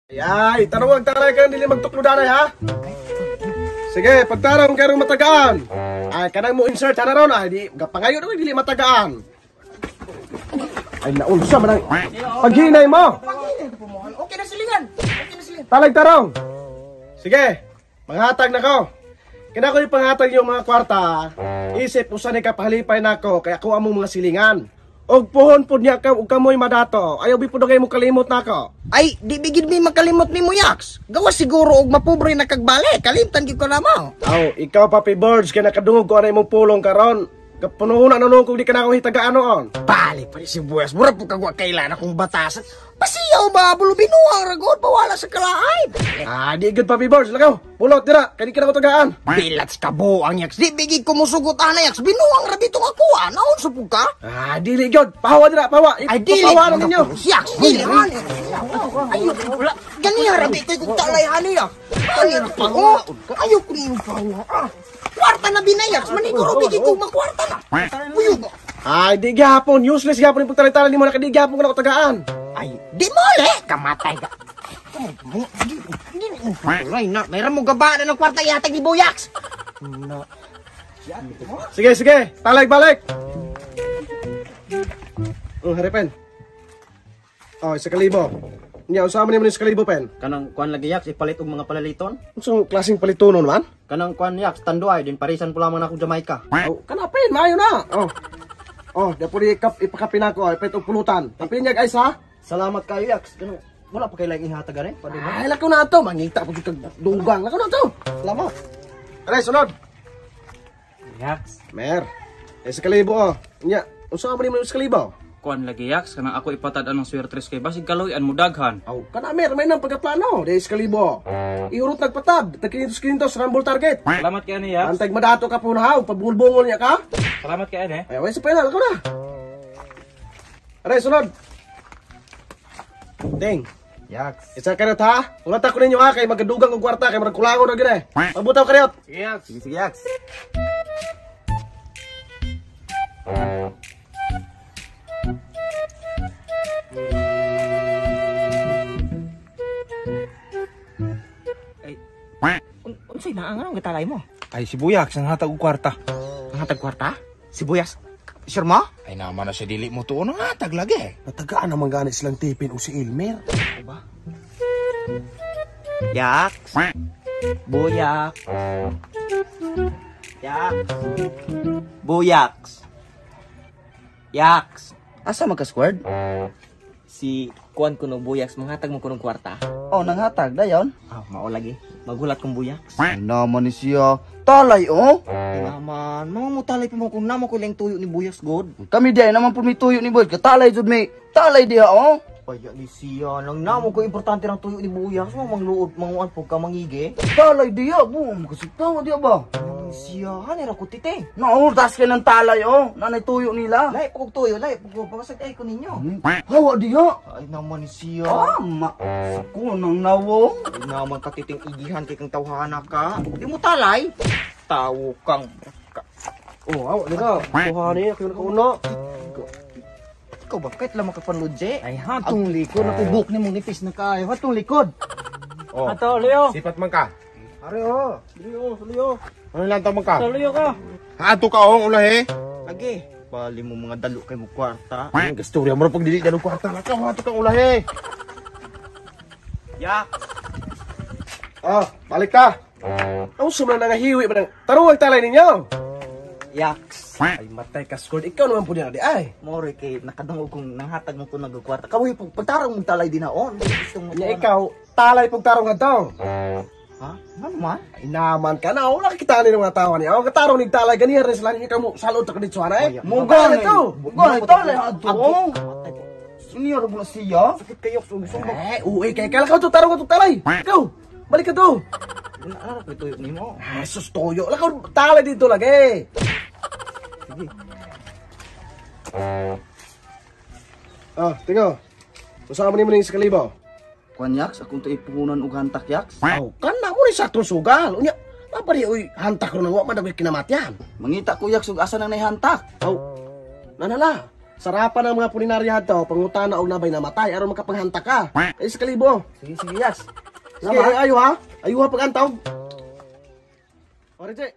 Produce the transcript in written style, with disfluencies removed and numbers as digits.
Ay, tarong taray ka dili magtukludanay ha. Sige, pagtarong kayo matagaan. Ay, kanang mo insert na ron ay di gapangayo na dili matagaan. Ay, naunsa man ang paghinay mo. Okay na silingan. Talag tarong. Sige, manghatag na ko. Kina ko ipanghatag yung mga kwarta. Isip usa ni kapahalipay nako kaya ako among mga silingan. Og puhon pud niya ka ug kamoy madato. Ayaw bi pud mo kalimot nako. Ay, di bigid mi makalimot ni mo, Yaks. Gawas siguro og mapobre na kagbalik. Kalimtan gyud ko na mo. Aw, ikaw Papi Birds kay nakadungog ko anay mong pulong karon. Kapunuhunan na nung kung di ka na akong hitagaan noon. Balik pa rin si Buwes. Mura po kagwa kailan akong batasan. Pasiyaw ba? Bulo binuang ragod. Bawala sa kalaay. Ah, di good Papi Birds. Lagaw, pulot dira. Kaya di ka na ako tagaan. Bilats ka buang, Yaks. Di bigid ko musugot ana, Yaks. Binuang rabi itong ako. Naon supog ka? Ah, dili good. Pahawa dira, pahawa. Ay, dili. Pahawa na ninyo. Yaks, dili. Ayok, wala. Ganiya rabi ito yung talayan niya. Ganiya pahawa. Ayok ko yung pahawa. Kwarta na binayaks. Maniguro bigid ko makwarta na. Uyog. Ay, di gihapon. Useless gihapon yung pagtalitala ni mo na di gihapon ka na ako tagaan. Ay, di mole. Kamatay ka. Ay, na. Mayroon mo gabaan ng kwarta yatag ni Boyaks. Sige, sige. Talag balik. Haripen. Oh, 1,000. Nya, usama ni mo ni 1,000 pen. Kanang kuan lagi Yaks ipalit og mga palaliton. Unsang klaseng palitunon man? Kanang kuan Yaks tanduay din parisan po lamang ako Jamaica. Oh, kanapin, maayo na. Oh. Oh, dapat ipakapin ako, ipet og pulutan. Tapin niya guys ha. Salamat kayo Yaks. Kanang wala pa kay lang ihatag ani. Pwede ba? Ay, lako na to. Mangita po kag dugang. Lako na to. Salamat. Aray, sunod. Yaks, Mer. 1,000 oh. Nya, usama ni mo 1,000. kuan lagi Yaks, kanang ako ipatad anong swertres kay basig kaloy-an mo daghan. Aw, kana mer, may nang pagkaplano. 10,000. Iurot nagpatad. Tag-500 rumble target. Salamat kay ani Yaks. Antay madato ka po na ha. Pabungol-bungol niya ka. Salamat kay ani. Ay, sa pera. Lako na. Aray, sunod. Ding. Yaks. Isa karyot ha. Ulat ako ninyo ha. Kay magadugang kong kwarta. Kay maragkulangon na gina. Magbutaw karyot. Sige Yaks. Sige Yaks. Unsay na ang anong gatalay mo? Ay, si Buyak, ang hatag og kwarta. Ang hatag kwarta? Si Buyas. Sure mo? Ay, naman na siya dili mo tuon ang hatag lagi. Natagaan naman gani silang tipin o si Elmer. Yaks. Buyak. Yaks. Buyaks. Yaks. Asa magka-squared? Si kuan kuno Buyaks manghatag mo kunong kwarta. Oh, nang hatag dayon. Mao lagi. Magulat kong Buyaks. Ay naman ni siya. Talay oh. Naman, mamutalay pa mo kung namo ko lang tuyo ni Buyaks God. Kami diay naman pud may tuyo ni boy. Katalay jud may. Talay diha oh. Kaya ni siya, nang namo ko importante ng tuyo ni Buyaks, mangluod, manguan po ka mangige. Talay diha boom. Kasi tawa diha ba? Ni siya, hanira ko tite. Naultas kay ng talay oh. Nanay tuyo nila. Lay po kong tuyo, lay po ko, pakasag ay ko ninyo. Hawa diha. Ay naman ni siya. Ama. Sako nang nawong. Ay naman katiting igihan kay kang tawhana ka. Di mo talay. Tawo kang. Oh, aw, dito. Kuha niya. Kaya nakauno. Ikaw ba? Kahit lang makapanludje. Ay hatong likod. Nakubok ni mo nipis na kayo. Hatong likod. Oh. Ato, Leo. Sipat man ka. Are oh. Leo. Ano lang man ka? Leo ka. Haato ka oh, ulahe. Lagi. Bali mo mga dalo kay mo kwarta. Ang gastorya mo pag dili daw kwarta na ka. Haato ka ulahe. Yak. Oh, balik ka. Ang sumla na ngahiwi ba ng taruwag talay ninyo? Yaks. Ay, matay ka scored. Ikaw naman po niya di ay. More kay nakadungog kung nanghatag mo ko nagkwarta. Kawoy pagtarong mong talay din naon. Gusto mo Nya ikaw, talay pong tarong adto. Ha? Ano man? Ay naman ka na. Wala kita ni mga tawa niya. Ang katarong ni talay ganiya rin sila ikaw mo salod ka dito ana eh. Mugan ito. Mugan talay ato. Senior mo na siya. Sakit kayo. Gusto mo. Uy, kay kala ka to tarong ka to talay. Ikaw, balik ka to. Ano ko ito ni mo? Ay, sus toyo. Lakaw talay dito lagi. Ah, tingo. Usama ni mo ning 1,000. Kuan Yaks, akong to ipuhunan og hantak Yaks. Aw, kana mo ni saktong sugal. Unya, papari uy hantak ro nang wa man daw kinamatyan. Mangita ko Yaks ug asa nang naihantak. Aw. Nanala. Sarapan ng mga puninarya to, pangutana og nabay namatay aron makapanghanta ka. Ay sa kalibo. Sige, sige, Yas. Sige, ayo ha. Ayo ha pagantawg. O, Reggie.